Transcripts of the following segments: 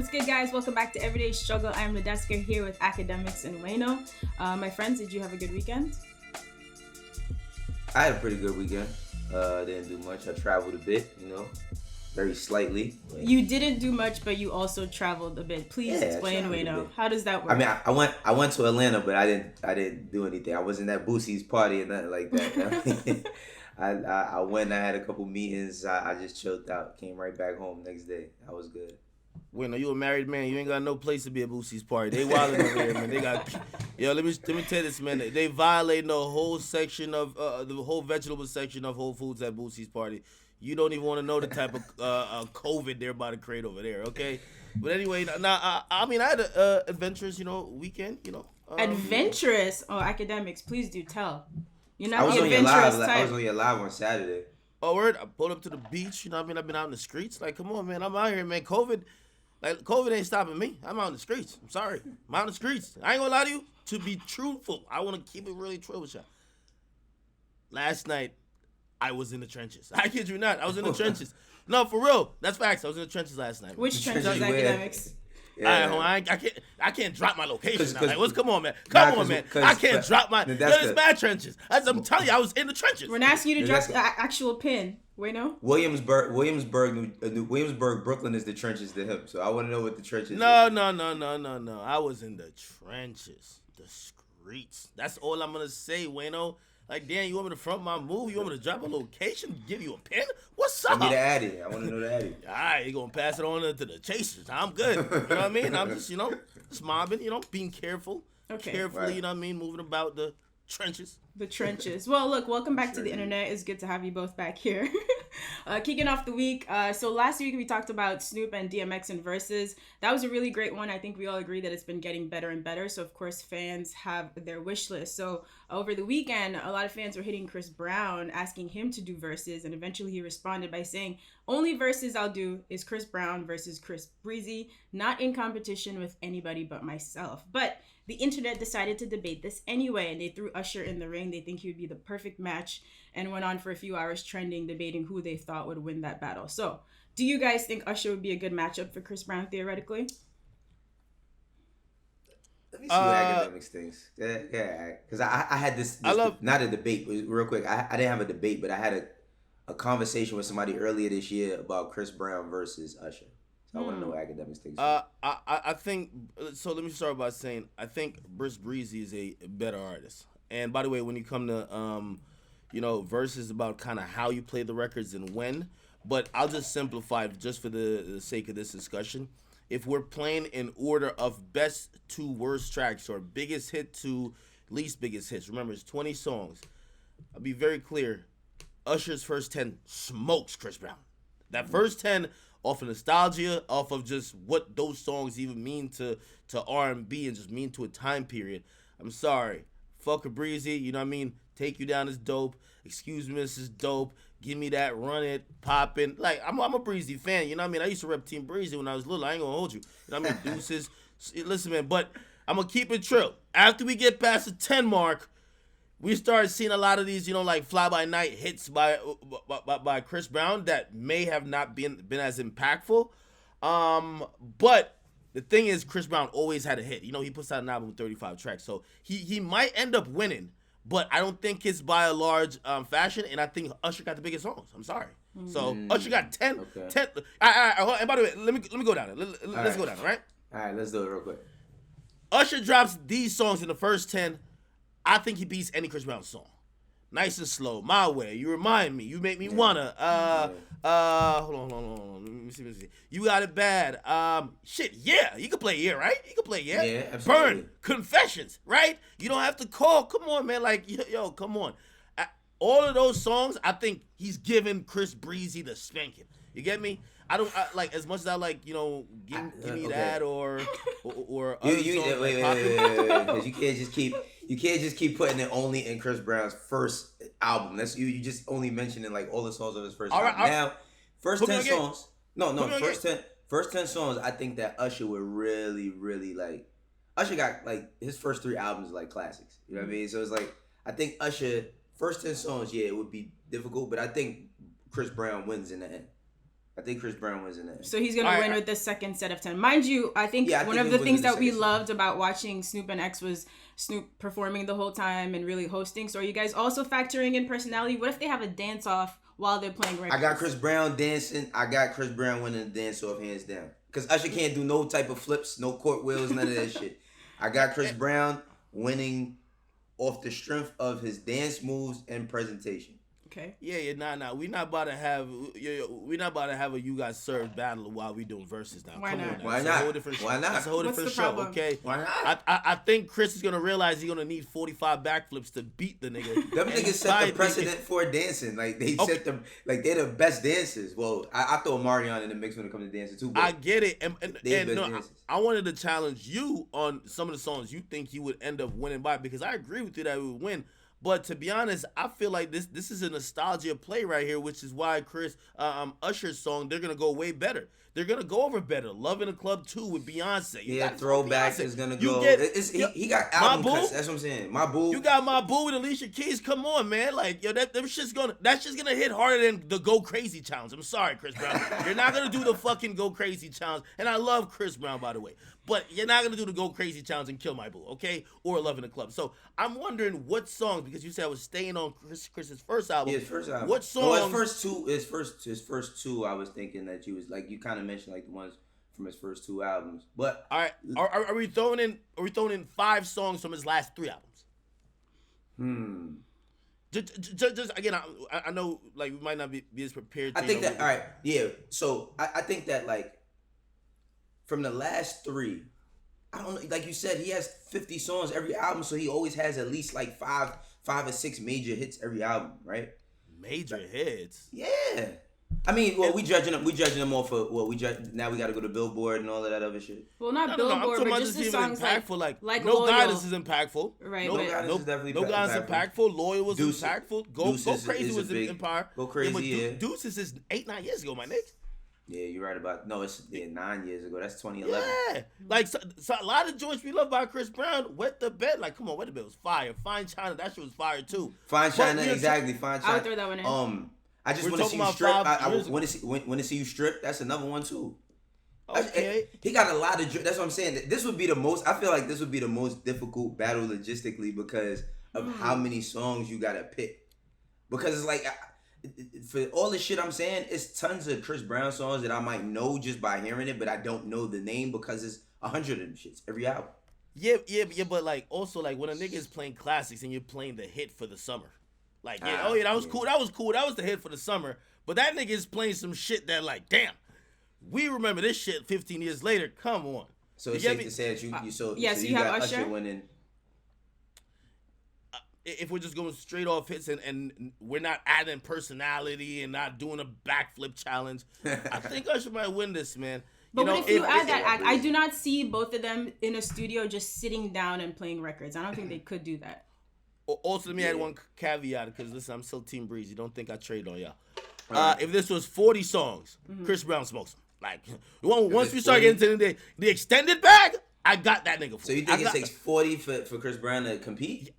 What's good, guys? Welcome back to Everyday Struggle. I'm Nadeska here with Akademiks and Wayno. My friends, did you have a good weekend? I had a pretty good weekend. Didn't do much. I traveled a bit, very slightly. You didn't do much, but you also traveled a bit. Please explain, Wayno. How does that work? I mean, I went to Atlanta, but I didn't do anything. I wasn't at Boosie's party and nothing like that. I went. I had a couple meetings. I just chilled out. Came right back home next day. I was good. Wait, no, you a married man. You ain't got no place to be at Boosie's party. They wilding over here, man. They got, let me tell you this, man. They violating the whole section of the whole vegetable section of Whole Foods at Boosie's party. You don't even want to know the type of COVID they're about to create over there, okay? But anyway, I had an adventurous, weekend, Adventurous? Oh, Akademiks, please do tell. You're not the adventurous type. I was on your live on Saturday. Oh, word? I pulled up to the beach, I've been out in the streets. Like, come on, man. I'm out here, man. COVID ain't stopping me. I'm out in the streets. I'm sorry. I'm out in the streets. I ain't gonna lie to you. To be truthful, I want to keep it really true with y'all. Last night, I was in the trenches. I kid you not. I was in the trenches. No, for real. That's facts. I was in the trenches last night. Which trenches, Akademiks? Yeah. I can't drop my location now. Like, come on, man. Come on, man. I can't drop my. There's bad trenches. As I'm telling you, I was in the trenches. We're not asking you to drop the actual pin. Wayno? Williamsburg, Brooklyn is the trenches to him. So I want to know what the trenches. No. I was in the trenches, the streets. That's all I'm gonna say, Wayno. Like, damn, you want me to front my move? You want me to drop a location? Give you a pin? What's up? Give me the addy. I want to know the addy. All right, you gonna pass it on to the chasers. I'm good. You know what I mean? I'm just, just mobbing, being careful. Okay. Carefully, right. You know what I mean? Moving about the trenches. The trenches. Well, look, welcome back to the internet. It's good to have you both back here. Kicking off the week. So last week we talked about Snoop and DMX and Versus. That was a really great one. I think we all agree that it's been getting better and better. So of course fans have their wish list. So over the weekend, a lot of fans were hitting Chris Brown, asking him to do Versus, and eventually he responded by saying, "Only Versus I'll do is Chris Brown versus Breezy, not in competition with anybody but myself." But the internet decided to debate this anyway, and they threw Usher in the ring. They think he would be the perfect match, and went on for a few hours trending, debating who they thought would win that battle. So, do you guys think Usher would be a good matchup for Chris Brown, theoretically? Let me see what Akademiks thinks. Yeah, because I had this not a debate, but real quick, I didn't have a debate, but I had a conversation with somebody earlier this year about Chris Brown versus Usher. So I want to know what Akademiks thinks. I think, so let me start by saying, I think Breezy is a better artist. And by the way, when you come to, verses about kind of how you play the records and when, but I'll just simplify it just for the sake of this discussion. If we're playing in order of best to worst tracks or biggest hit to least biggest hits, remember it's 20 songs. I'll be very clear. Usher's first 10 smokes Chris Brown. That first 10 off of nostalgia, off of just what those songs even mean to R&B and just mean to a time period. I'm sorry. Fuck a Breezy, you know what I mean? Take You Down is dope. Excuse Me, this is dope. Give me that, run it, poppin'. Like, I'm a Breezy fan, you know what I mean? I used to rep Team Breezy when I was little. I ain't gonna hold you. You know what I mean? Deuces. Listen, man, but I'm gonna keep it true. After we get past the 10 mark, we started seeing a lot of these, like fly-by-night hits by Chris Brown that may have not been as impactful. But the thing is, Chris Brown always had a hit. He puts out an album with 35 tracks, so he might end up winning. But I don't think it's by a large fashion, and I think Usher got the biggest songs. I'm sorry. So Usher got 10. Okay. 10. And by the way, let me go down. Let's go down, all right? All right, let's do it real quick. Usher drops these songs in the first 10. I think he beats any Chris Brown song. Nice and Slow, My Way, You Remind Me, You Make Me Wanna, hold on. Let me see. You Got It Bad, yeah, you can play Yeah, right? You can play Yeah. Yeah, absolutely. Burn, Confessions, right? You don't have to call, come on, man, like, yo, come on. All of those songs, I think he's giving Chris Breezy the spanking. You get me? Like as much as I like, give me that or other songs. Wait, because you can't just keep putting it only in Chris Brown's first album. That's you just only mentioning like all the songs of his first album. Now, first 10 songs. First 10 songs. I think that Usher would really, really like. Usher got like his first 3 albums are like classics. You know what I mean? So it's like I think Usher first 10 songs. Yeah, it would be difficult, but I think Chris Brown wins in the end. I think Chris Brown wins in that. So he's gonna win with the second set of 10. Mind you, I think one of the things that we loved about watching Snoop and X was Snoop performing the whole time and really hosting. So are you guys also factoring in personality? What if they have a dance off while they're playing records? I got Chris Brown dancing. I got Chris Brown winning the dance off hands down. Because Usher can't do no type of flips, no court wheels, none of that shit. I got Chris Brown winning off the strength of his dance moves and presentation. Okay. Yeah, nah. We're not about to have a you guys served battle while we doing verses now. Why not? Why not? Why not? That's a whole different show. Problem? Okay. Why not? I think Chris is gonna realize he's gonna need 45 backflips to beat the nigga. Them niggas set the precedent for dancing. Like they set them. Like they're the best dancers. Well, I throw Marion in the mix when it comes to dancing too. But I get it, and no, dancers. I wanted to challenge you on some of the songs you think you would end up winning by, because I agree with you that we would win. But to be honest, I feel like this is a nostalgia play right here, which is why Usher's song, they're gonna go way better. They're gonna go over better. Love in the Club 2 with Beyonce. Throwback is gonna go. He got album cuts. That's what I'm saying. My Boo. You got My Boo with Alicia Keys. Come on, man. Like, yo, that's just gonna hit harder than the Go Crazy challenge. I'm sorry, Chris Brown. You're not gonna do the fucking Go Crazy challenge. And I love Chris Brown, by the way. But you're not gonna do the Go Crazy challenge and kill My Boo, okay? Or Love in the Club. So I'm wondering what songs, because you said I was staying on Chris's first album. Yeah, his first album. What songs? No, his first two. I was thinking that you was like, you kind of mentioned like the ones from his first two albums. But all right, are we throwing in 5 songs from his last 3 albums? Just again, I know like we might not be as prepared. I think that all right, yeah. So I think that like from the last 3, I don't know. Like you said, he has 50 songs every album, so he always has at least like five or 6 major hits every album, right? Major hits. Yeah. I mean, well, we judging them off of what we judge. Now we got to go to Billboard and all of that other shit. Well, not Billboard, but just the songs impactful. Like No Loyal. Guidance is impactful. Right. No Guidance is definitely No Guidance impactful. Loyal was impactful. Go Crazy was in Empire. Go Crazy, yeah. Deuces is 8-9 years ago, my nigga. Yeah, you're right about. No, it's 9 years ago. That's 2011. Yeah, like so a lot of joints we love by Chris Brown. Wet the Bed, like come on, Wet the Bed was fire. Fine China, that shit was fire too. Fine China, exactly. Fine China. I would throw that one in. I just want to see you strip. I want to see you strip. That's another one too. Okay. He got a lot of. That's what I'm saying. This would be the most. I feel like this would be the most difficult battle logistically because of how many songs you gotta pick. Because it's like, for all the shit I'm saying, it's tons of Chris Brown songs that I might know just by hearing it, but I don't know the name because it's 100 of them shits every album. Yeah, but like also like when a nigga is playing classics and you're playing the hit for the summer. Like, that was cool. That was cool. That was the hit for the summer. But that nigga is playing some shit that, like, damn, we remember this shit 15 years later. Come on. So it's safe to say that you got Usher winning. If we're just going straight off hits and we're not adding personality and not doing a backflip challenge, I think Usher might win this, man. But what if you add that? I do not see both of them in a studio just sitting down and playing records. I don't think they could do that. Also, let me add one caveat, because listen, I'm still Team Breezy. Don't think I trade on y'all. If this was 40 songs, Chris Brown smokes them. Like, once we start getting to the extended bag, I got that nigga. So you think it takes 40 for Chris Brown to compete?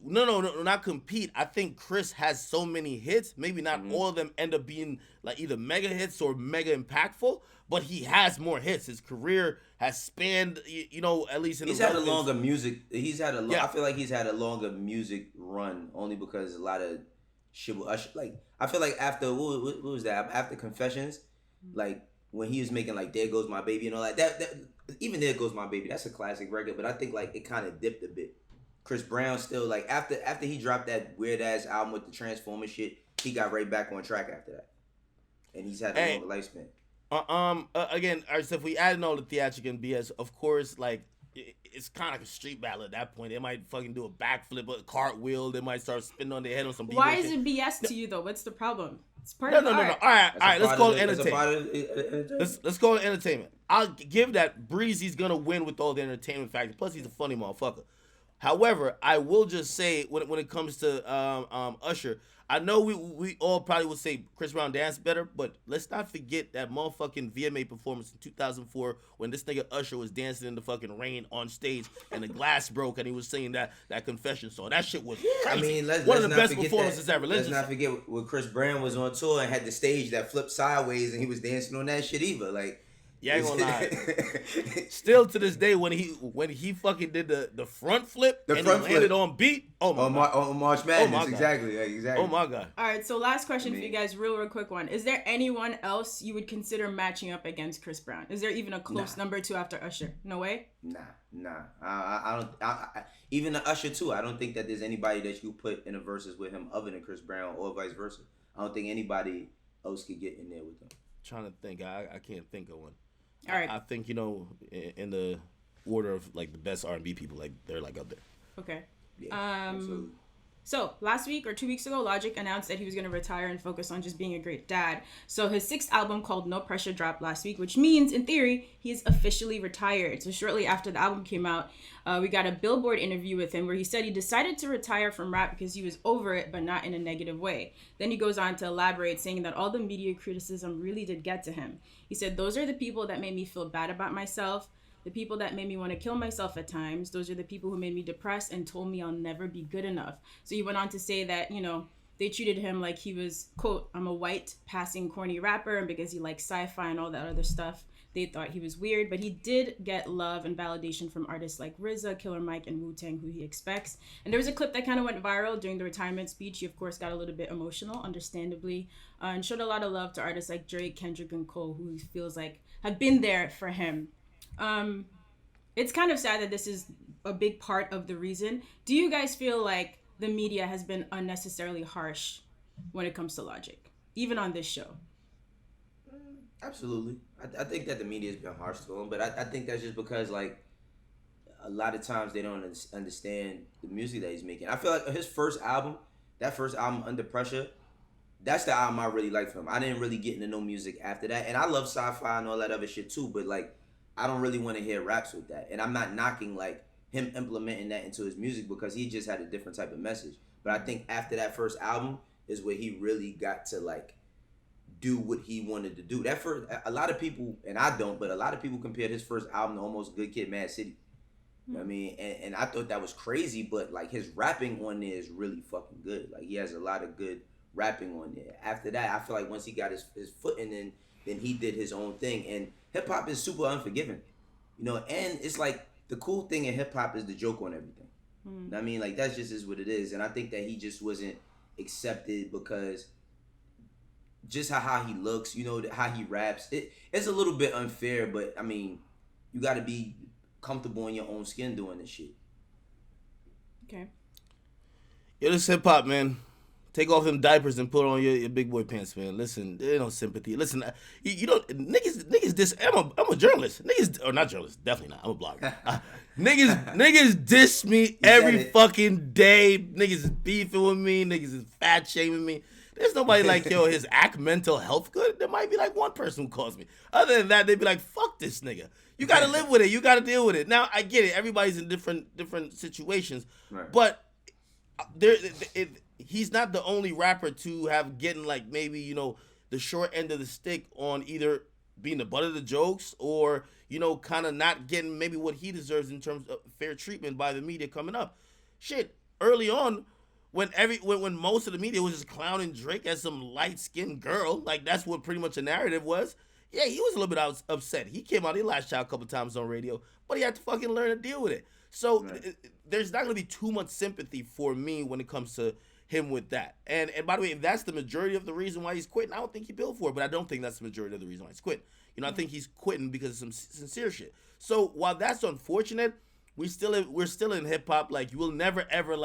No, not compete. I think Chris has so many hits. Maybe not all of them end up being like either mega hits or mega impactful, but he has more hits. His career has spanned, at least in he's had a longer music. I feel like he's had a longer music run only because a lot of shit. Like I feel like after what was that? After Confessions, like when he was making like There Goes My Baby and all that even There Goes My Baby, that's a classic record. But I think like it kind of dipped a bit. Chris Brown still like after he dropped that weird ass album with the Transformer shit, he got right back on track after that, and he's had a longer lifespan. Again, so if we add in all the theatrical and BS, of course, like it's kind of like a street battle at that point. They might fucking do a backflip, a cartwheel. They might start spinning on their head on some. Why is it BS to you though? What's the problem? It's part no. of art. All right. Let's call it entertainment. Let's call it entertainment. I'll give that Breezy's gonna win with all the entertainment factor. Plus, he's a funny motherfucker. However, I will just say when it comes to Usher, I know we all probably would say Chris Brown danced better, but let's not forget that motherfucking VMA performance in 2004 when this nigga Usher was dancing in the fucking rain on stage and the glass broke and he was singing that confession song. That shit was crazy. I mean, one of the best performances ever. Let's not forget when Chris Brown was on tour and had the stage that flipped sideways and he was dancing on that shit either. Like, yeah, I ain't gonna lie. Still to this day, when he fucking did the front flip and he landed on beat, oh my god. On March Madness, exactly. Oh my god. All right, so last question for you guys, real quick one. Is there anyone else you would consider matching up against Chris Brown? Is there even a close number 2 after Usher? No way? Nah. I don't. Even the Usher too. I don't think that there's anybody that you put in a versus with him other than Chris Brown or vice versa. I don't think anybody else could get in there with him. Trying to think, I can't think of one. All right. I think, in the order of like the best R&B people, like they're like up there. Okay. Yeah, absolutely. So last week or 2 weeks ago, Logic announced that he was going to retire and focus on just being a great dad. So his 6th album called No Pressure dropped last week, which means in theory he's officially retired. So shortly after the album came out, we got a Billboard interview with him where he said he decided to retire from rap because he was over it, but not in a negative way. Then he goes on to elaborate, saying that all the media criticism really did get to him. He said, "Those are the people that made me feel bad about myself. The people that made me want to kill myself at times. Those are the people who made me depressed and told me I'll never be good enough." So he went on to say that, they treated him like he was, quote, "I'm a white passing corny rapper," and because he likes sci-fi and all that other stuff, they thought he was weird. But he did get love and validation from artists like RZA, Killer Mike, and Wu-Tang, who he expects. And there was a clip that kind of went viral during the retirement speech. He, of course, got a little bit emotional, understandably, and showed a lot of love to artists like Drake, Kendrick, and Cole, who he feels like have been there for him. It's kind of sad that this is a big part of the reason. Do you guys feel like the media has been unnecessarily harsh when it comes to Logic, even on this show? Absolutely. I think that the media has been harsh to him, but I think that's just because, like, a lot of times they don't understand the music that he's making. I feel like his first album, Under Pressure, that's the album I really liked from him. I didn't really get into no music after that. And I love sci-fi and all that other shit too, but, like, I don't really want to hear raps with that. And I'm not knocking, like, him implementing that into his music because he just had a different type of message. But I think after that first album is where he really got to, like, do what he wanted to do. That first, a lot of people, and I don't, but a lot of people compared his first album to almost Good Kid, Mad City. You know what I mean? And I thought that was crazy, but, like, his rapping on there is really fucking good. Like, he has a lot of good rapping on there. After that, I feel like once he got his foot in, then he did his own thing. And hip-hop is super unforgiving. And it's like, the cool thing in hip-hop is the joke on everything. You know what I mean? Like, that just is what it is. And I think that he just wasn't accepted because just how he looks, how he raps. It's a little bit unfair, but, I mean, you got to be comfortable in your own skin doing this shit. Okay. Yo, this hip-hop, man. Take off them diapers and put on your big boy pants, man. Listen, there's no sympathy. Listen, you don't niggas diss. I'm a journalist. Niggas, or not journalist, definitely not. I'm a blogger. Niggas diss me every fucking day. Niggas is beefing with me. Niggas is fat shaming me. There's nobody like, yo, his act mental health good. There might be like one person who calls me. Other than that, they'd be like, fuck this nigga. You gotta live with it. You gotta deal with it. Now I get it. Everybody's in different situations, right. But he's not the only rapper to have getting like maybe, the short end of the stick on either being the butt of the jokes or, kind of not getting maybe what he deserves in terms of fair treatment by the media coming up. Shit, early on, when most of the media was just clowning Drake as some light-skinned girl, like that's what pretty much the narrative was. Yeah, he was a little bit upset. He came out, he lashed out a couple times on radio, but he had to fucking learn to deal with it. So right. There's not going to be too much sympathy for me when it comes to him with that. And by the way, if that's the majority of the reason why he's quitting, I don't think he built for it, but I don't think that's the majority of the reason why he's quitting. I think he's quitting because of some sincere shit. So while that's unfortunate, we're still in hip hop. Like, you will never ever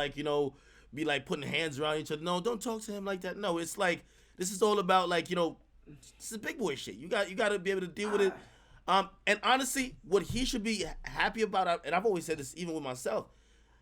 be like putting hands around each other. No, don't talk to him like that. No, it's like this is all about like, this is big boy shit. You got to be able to deal with it. And honestly, what he should be happy about, and I've always said this even with myself,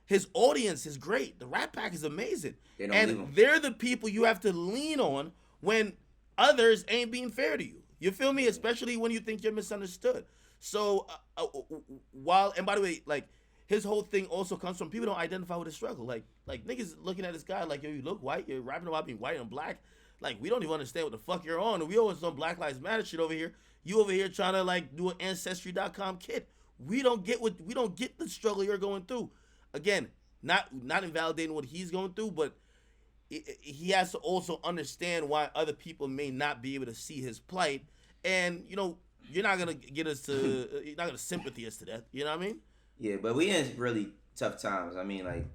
his audience is great. The Rat Pack is amazing. And they're the people you have to lean on when others ain't being fair to you. You feel me? Especially when you think you're misunderstood. So and by the way, like his whole thing also comes from people don't identify with his struggle. Like niggas looking at this guy like, yo, you look white, you're rapping about being white and black. Like, we don't even understand what the fuck you're on. And we always on Black Lives Matter shit over here. You over here trying to like do an Ancestry.com kit. We don't get the struggle you're going through. Again, not invalidating what he's going through, but he has to also understand why other people may not be able to see his plight. And, you know, you're not going to get us to, you're not going to sympathy us to that. You know what I mean? Yeah, but we in really tough times. I mean, like,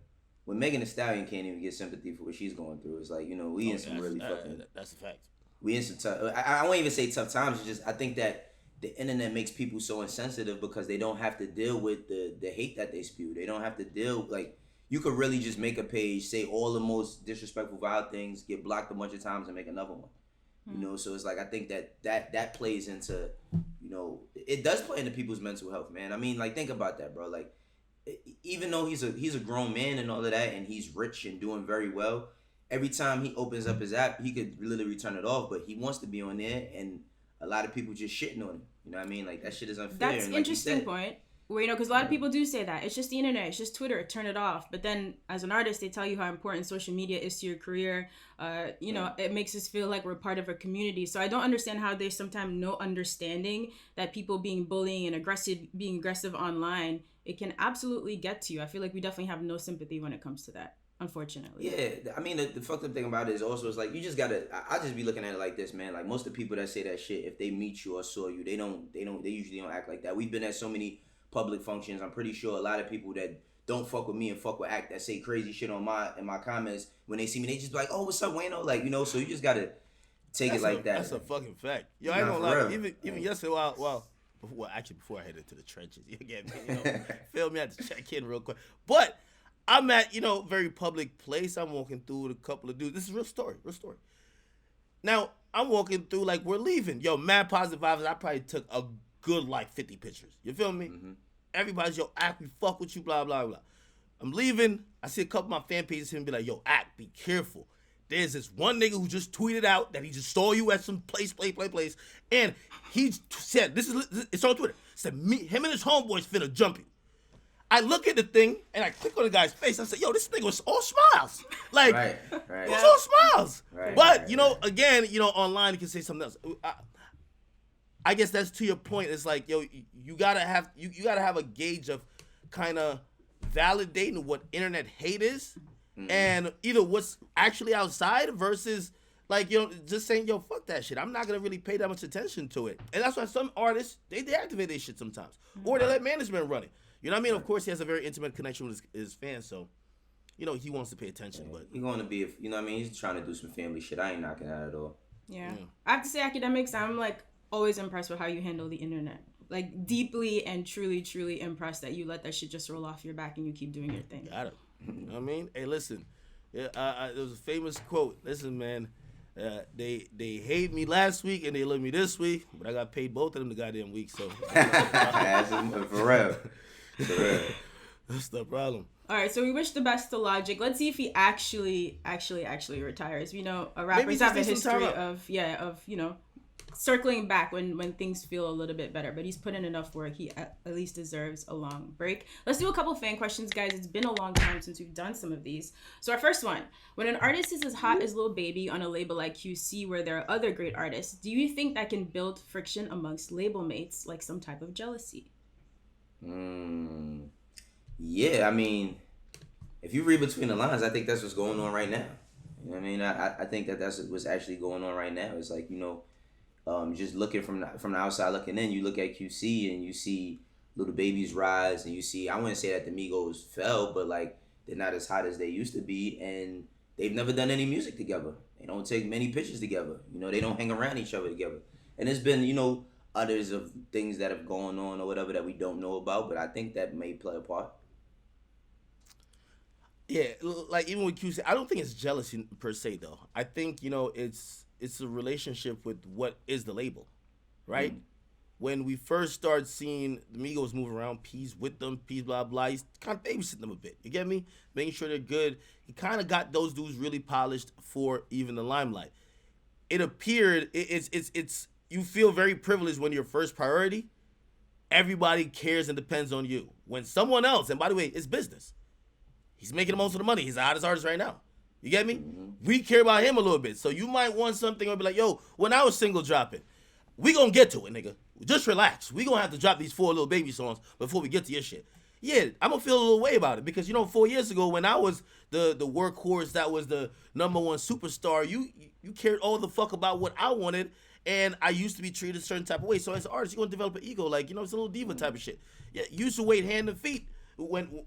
when Megan Thee Stallion can't even get sympathy for what she's going through, it's like, you know, we in some really fucking... That's a fact. We in some tough... I won't even say tough times. It's just, I think that the internet makes people so insensitive because they don't have to deal with the hate that they spew. They don't have to deal... Like, you could really just make a page, say all the most disrespectful, vile things, get blocked a bunch of times, and make another one. You know, so it's like, I think that plays into, you know, it does play into people's mental health, man. I mean, like, think about that, bro. Like, even though he's a grown man and all of that, and he's rich and doing very well, every time he opens up his app, he could literally turn it off, but he wants to be on there, and a lot of people just shitting on him. You know what I mean? Like, that shit is unfair. That's an like interesting point. Where, you know, because a lot of people do say that. It's just the internet. It's just Twitter. Turn it off. But then as an artist, they tell you how important social media is to your career. You know, it makes us feel like we're part of a community. So I don't understand how there's sometimes no understanding that people being bullying and being aggressive online, it can absolutely get to you. I feel like we definitely have no sympathy when it comes to that, unfortunately. Yeah, I mean, the fucked up thing about it is also, it's like, you just gotta, I just be looking at it like this, man. Like, most of the people that say that shit, if they meet you or saw you, they usually don't act like that. We've been at so many public functions. I'm pretty sure a lot of people that don't fuck with me and fuck with Act, that say crazy shit in my comments, when they see me, they just be like, oh, what's up, Wayno? Like, you know, so you just gotta take it like that. That's a fucking fact. Yo, I ain't gonna lie. Even yesterday, before I head into the trenches, you get me? You know, feel me? I had to check in real quick. But I'm at, you know, very public place. I'm walking through with a couple of dudes. This is real story. Now, I'm walking through, like, we're leaving. Yo, mad positive vibes. I probably took a good, like, 50 pictures. You feel me? Mm-hmm. Everybody's, yo, Act, we fuck with you, blah, blah, blah. I'm leaving. I see a couple of my fan pages and be like, yo, Act, be careful. There's this one nigga who just tweeted out that he just saw you at some place. And he said, it's on Twitter. Said, him and his homeboys finna jump you. I look at the thing and I click on the guy's face. I said, yo, this nigga was all smiles. Like, right. It was all smiles. Right, but, you know, again, you know, online you can say something else. I guess that's to your point. It's like, yo, you gotta have a gauge of kind of validating what internet hate is, and either what's actually outside versus, like, you know, just saying, yo, fuck that shit. I'm not gonna really pay that much attention to it. And that's why some artists, they deactivate their shit sometimes, or they let management run it. You know what I mean? Of course, he has a very intimate connection with his fans, so, you know, he wants to pay attention. But he's going to be, you know what I mean? He's trying to do some family shit. I ain't knocking that at all. Yeah. I have to say, Akademiks, I'm like always impressed with how you handle the internet. Like, deeply and truly impressed that you let that shit just roll off your back and you keep doing your thing. Got it. You know what I mean? Hey, listen. Yeah, there was a famous quote. Listen, man. They hate me last week and they love me this week, but I got paid both of them the goddamn week, so. For real. That's the problem. All right, so we wish the best to Logic. Let's see if he actually retires. You know, rappers have a history of you know, circling back when things feel a little bit better. But he's put in enough work. He at least deserves a long break. Let's do a couple fan questions, guys. It's been a long time since we've done some of these. So our first one: when an artist is as hot as Lil Baby on a label like QC, where there are other great artists, do you think that can build friction amongst label mates, like some type of jealousy? Yeah, I mean, if you read between the lines, I think that's what's going on right now. You know what I mean? I think that's what's actually going on right now. It's like, you know, just looking from the outside looking in, you look at QC and you see Lil Baby's rise, and you see, I wouldn't say that the Migos fell, but like, they're not as hot as they used to be, and they've never done any music together. They don't take many pictures together. You know, they don't hang around each other together. And there's been, you know, others of things that have gone on or whatever that we don't know about, but I think that may play a part. Yeah, like even with QC, I don't think it's jealousy per se though. I think, you know, it's a relationship with what is the label, right? Mm-hmm. When we first started seeing the Migos move around, P's with them, P's blah blah, he's kind of babysitting them a bit. You get me? Making sure they're good. He kind of got those dudes really polished for even the limelight. It appeared it's you feel very privileged when your first priority everybody cares and depends on you. When someone else, and by the way, it's business. He's making the most of the money. He's the hottest artist right now. You get me? Mm-hmm. We care about him a little bit. So you might want something or be like, yo, when I was single dropping, we gonna get to it, nigga. Just relax. We gonna have to drop these 4 Lil Baby songs before we get to your shit. Yeah, I'm gonna feel a little way about it because, 4 years ago when I was the workhorse that was the #1 superstar, you cared all the fuck about what I wanted, and I used to be treated a certain type of way. So as an artist, you're gonna develop an ego, like, it's a little diva type of shit. Yeah, you used to wait hand and feet when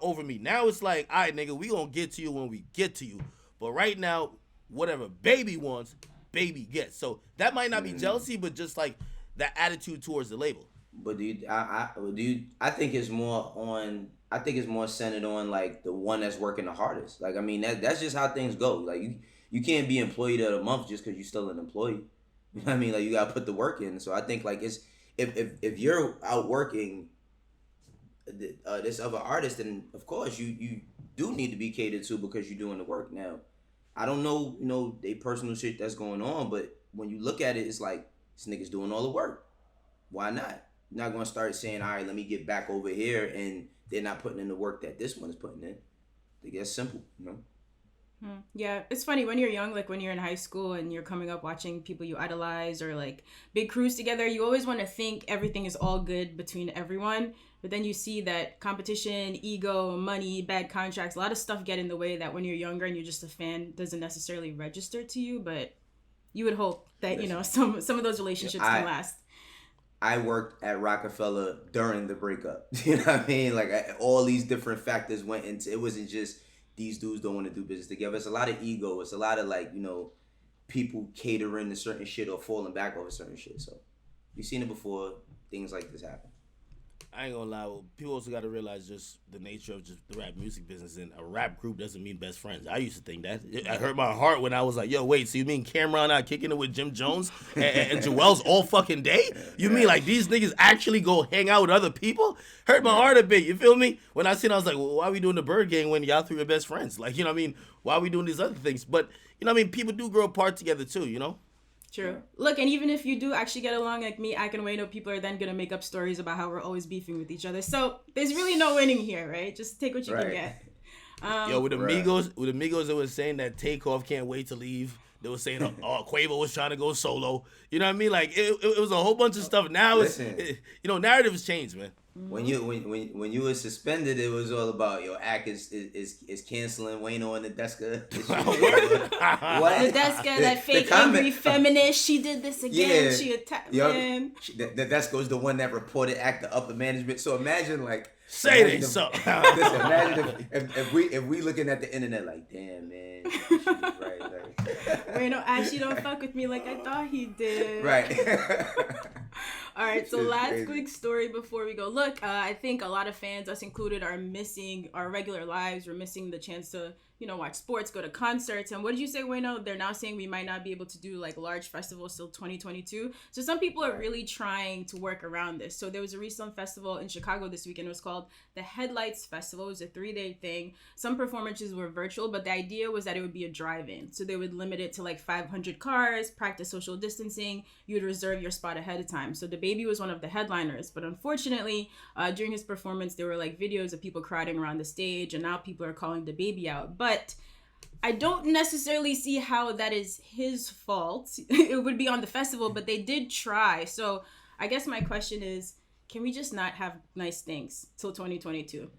over me. Now it's like, all right, nigga, we gonna get to you when we get to you. But right now, whatever Baby wants, Baby gets. So that might not be jealousy, but just like that attitude towards the label. But I think it's more centered on like the one that's working the hardest. Like, I mean, that's just how things go. Like, you can't be employee of the month just because you're still an employee. You know what I mean? Like, you gotta put the work in. So I think like it's if you're out working this other artist, then of course you do need to be catered to because you're doing the work. Now, I don't know, they personal shit that's going on, but when you look at it, it's like this nigga's doing all the work. Why not? You're not gonna start saying, all right, let me get back over here, and they're not putting in the work that this one is putting in. I think that's simple, Yeah, it's funny when you're young, like when you're in high school and you're coming up watching people you idolize or like big crews together, you always want to think everything is all good between everyone. But then you see that competition, ego, money, bad contracts, a lot of stuff get in the way that when you're younger and you're just a fan doesn't necessarily register to you. But you would hope that, some of those relationships can last. I worked at Rockefeller during the breakup. You know what I mean? Like, all these different factors went into it. Wasn't just these dudes don't want to do business together. It's a lot of ego. It's a lot of like, people catering to certain shit or falling back over certain shit. So you've seen it before. Things like this happen. I ain't gonna lie. People also got to realize just the nature of just the rap music business. And a rap group doesn't mean best friends. I used to think that. It hurt my heart when I was like, yo, wait, so you mean Cameron out kicking it with Jim Jones and Joel's all fucking day? You mean like these niggas actually go hang out with other people? Hurt my heart a bit, you feel me? When I seen it, I was like, well, why are we doing the Bird Gang when y'all 3 are best friends? Like, why are we doing these other things? But, people do grow apart together too, True. Look, and even if you do actually get along, like me, Ak and Wayno, people are then going to make up stories about how we're always beefing with each other. So there's really no winning here, right? Just take what you can get. With Amigos, they were saying that Takeoff can't wait to leave. They were saying, Quavo was trying to go solo. You know what I mean? Like, it was a whole bunch of stuff. Now narratives change, man. When you were suspended, it was all about Ak is canceling Wayno and Nadeska. What? Nadeska, that fake angry feminist, she did this again. Yeah. She attacked him. Nadeska was the one that reported Ak to upper management. So imagine Imagine if we looking at the internet like, damn, man, she's right. Wayno actually don't fuck with me like I thought he did. Right. All right, so last quick story before we go. Look, I think a lot of fans, us included, are missing our regular lives. We're missing the chance to, watch sports, go to concerts. And what did you say, Wayno? They're now saying we might not be able to do like large festivals till 2022. So some people are really trying to work around this. So there was a recent festival in Chicago this weekend. It was called the Headlights Festival. It was a 3-day thing. Some performances were virtual, but the idea was that it would be a drive-in. So they would limit it to like 500 cars, practice social distancing. You would reserve your spot ahead of time. So DaBaby was one of the headliners, but unfortunately, during his performance, there were like videos of people crowding around the stage, and now people are calling DaBaby out. But I don't necessarily see how that is his fault. It would be on the festival, but they did try. So I guess my question is, can we just not have nice things till 2022?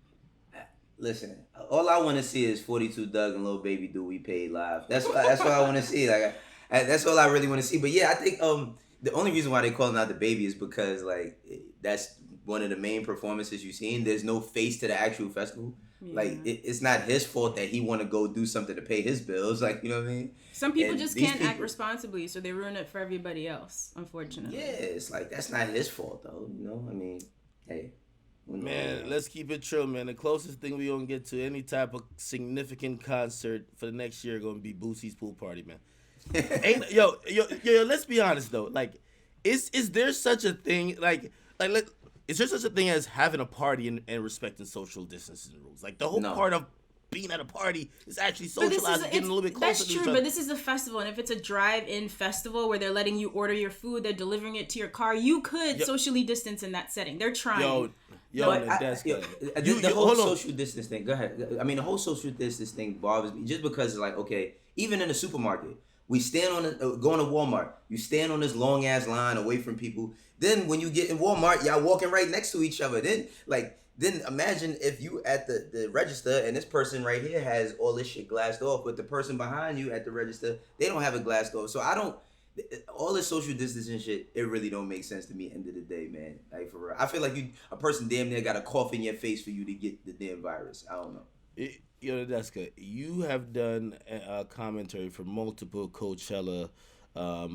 Listen, all I want to see is 42 Doug and Lil Baby do We Paid live. That's what I want to see. Like, that's all I really want to see. But yeah, I think the only reason why they calling out DaBaby is because like that's one of the main performances you've seen. There's no face to the actual festival. Yeah. Like it's not his fault that he want to go do something to pay his bills. Like, you know what I mean? Some people just can't act responsibly, so they ruin it for everybody else. Unfortunately. Yeah, it's like that's not his fault though. You know, I mean, hey. Man, let's keep it true, man. The closest thing we gonna get to any type of significant concert for the next year gonna be Boosie's pool party, man. Yo, let's be honest though. Like, is there such a thing is there such a thing as having a party and respecting social distancing rules? Like the whole part of being at a party. It's actually socializing, getting a little bit closer to each other. That's true, but this is a festival, and if it's a drive-in festival where they're letting you order your food, they're delivering it to your car, you could socially distance in that setting. They're trying. The whole social distance thing. Go ahead. I mean, the whole social distance thing bothers me just because, like, okay, even in the supermarket, we stand on going to Walmart. You stand on this long ass line away from people. Then when you get in Walmart, y'all walking right next to each other. Then imagine if you at the register and this person right here has all this shit glassed off, but the person behind you at the register, they don't have it glassed off. So all this social distancing shit, it really don't make sense to me. End of the day, man. Like, for real, I feel like a person damn near got a cough in your face for you to get the damn virus. I don't know. Yo, Nadeska, you have done a commentary for multiple Coachella, or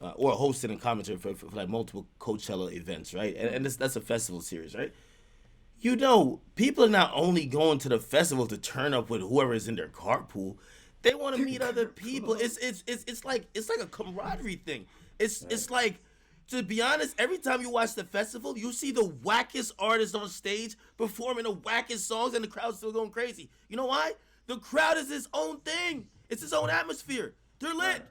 hosted a commentary for like multiple Coachella events, right? And that's a festival series, right? You know, people are not only going to the festival to turn up with whoever is in their carpool. They want to meet other people. It's like a camaraderie thing. It's like, to be honest, every time you watch the festival, you see the wackest artists on stage performing the wackest songs, and the crowd's still going crazy. You know why? The crowd is its own thing. It's its own atmosphere. They're lit.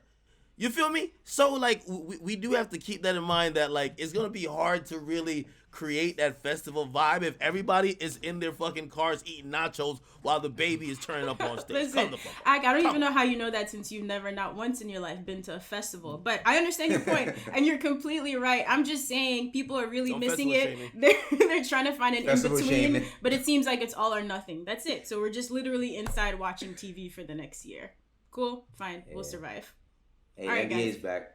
You feel me? So, like, we do have to keep that in mind, that, like, it's going to be hard to really create that festival vibe if everybody is in their fucking cars eating nachos while DaBaby is turning up on stage. Listen, I don't even know how you know that, since you've never, not once in your life, been to a festival. But I understand your point, and you're completely right. I'm just saying people are really missing it. They're trying to find an in-between, but it seems like it's all or nothing. That's it. So we're just literally inside watching TV for the next year. Cool? Fine. Yeah. We'll survive. Hey, all right, NBA's back.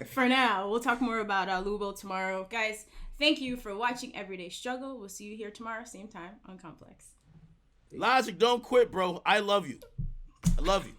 For now, we'll talk more about Louisville tomorrow. Guys, thank you for watching Everyday Struggle. We'll see you here tomorrow, same time on Complex. Logic, don't quit, bro. I love you. I love you.